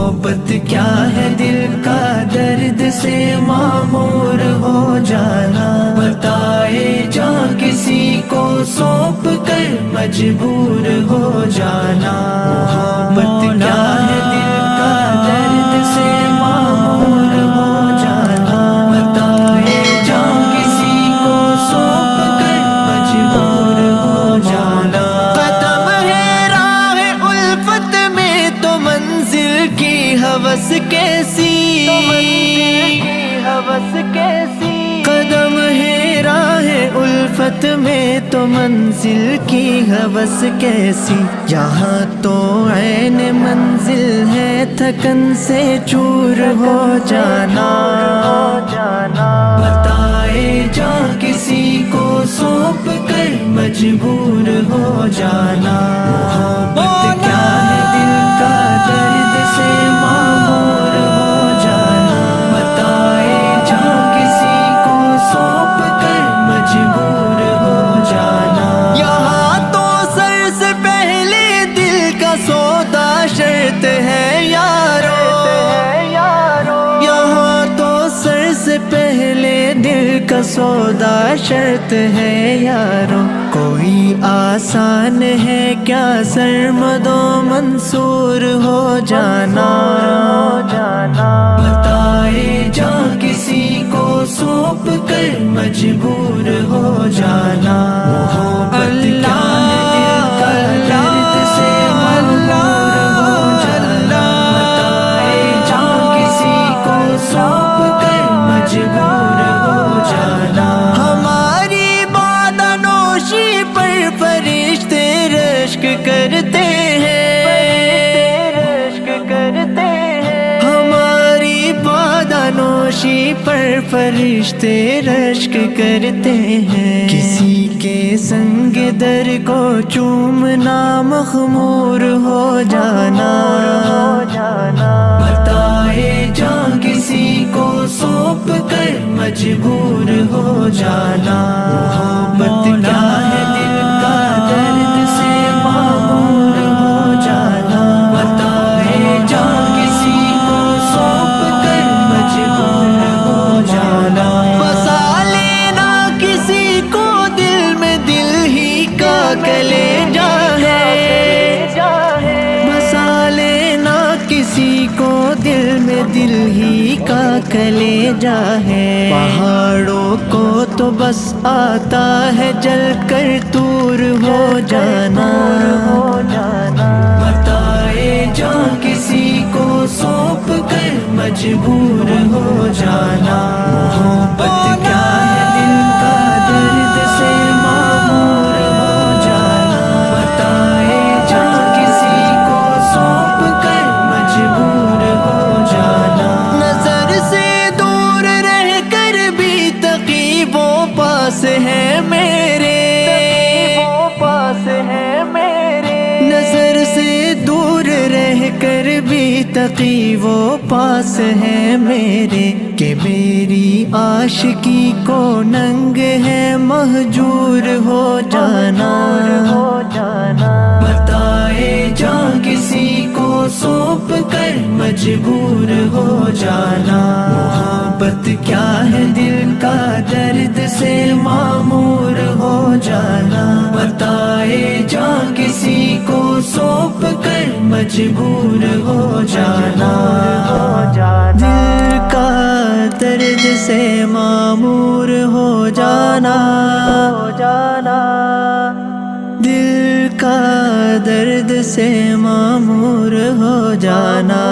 محبت کیا ہے دل کا درد سے معمور ہو جانا، بتائے جا کسی کو سونپ کر مجبور ہو جانا، محبت کیا ہے دل کا درد سے معمور ہو جانا، بتائے جا کسی کو سونپ کر مجبور ہو جانا، قدم ہے راہ الفت میں تو منزل کی ہوس کیسی، قدم ہے راہ الفت میں تو منزل کی ہوس کیسی، یہاں تو عین منزل ہے تھکن سے چور ہو جانا، بتائے جا کسی کو سونپ کر مجبور ہو جانا، محبت کیا ہے دل کا درد سے معمور ہو جانا، بتائے جا کسی کو سونپ کر مجبور ہو جانا، یہاں تو سر سے پہلے دل کا سودا شرط ہے یارو، یہاں تو سر سے پہلے دل کا سودا شرط ہے یارو، کوئی آسان ہے کیا سرمد و منصور ہو جانا، بتائے جا کسی کو سونپ کر مجبور ہو جانا، محبت کیا ہے دل کا درد سے معمور ہو جانا، بتائے جا کسی کو سونپ کر مجبور ہو جانا، ہماری بادنوشی پر فرشتے رشک کرتے ہیں، ہماری بادنوشی پر فرشتے رشک کرتے ہیں، کسی کے سنگ در کو چومنا مخمور ہو جانا، بتائے جا کسی کو سونپ کر مجبور ہو جانا، محبت کیا ہے دل کا درد سے معمور ہو جانا، بتائے جا کسی کو سونپ کر مجبور ہو جانا، بسا لینا کسی کو دل میں دل ہی کا کلیجہ ہے، بسا لینا کسی کو دل میں دل ہی کا کلیجہ ہے، پہاڑوں کو تو بس آتا ہے جل کر دور ہو جانا، بتائے جا کسی کو سونپ کر مجبور ہو جانا، محبت کیا ہے دل کا درد سے معمور ہو جانا، بتائے جا کسی کو سونپ کر مجبور ہو جانا، نظر سے دور رہ کر بھی تقیبوں پاس ہے میرے، نظر سے دور رہ کر بھی تقی وہ پاس ہے میرے، کہ میری عاشقی کو ننگ ہے مہجور ہو جانا، بتائے جا کسی کو سونپ کر مجبور ہو جانا، محبت کیا ہے دل کا درد سے معمور ہو جانا، بتائے جا کسی کو سونپ کر مجبور ہو جانا، دل کا درد سے معمور ہو جانا، دل کا درد سے معمور ہو جانا۔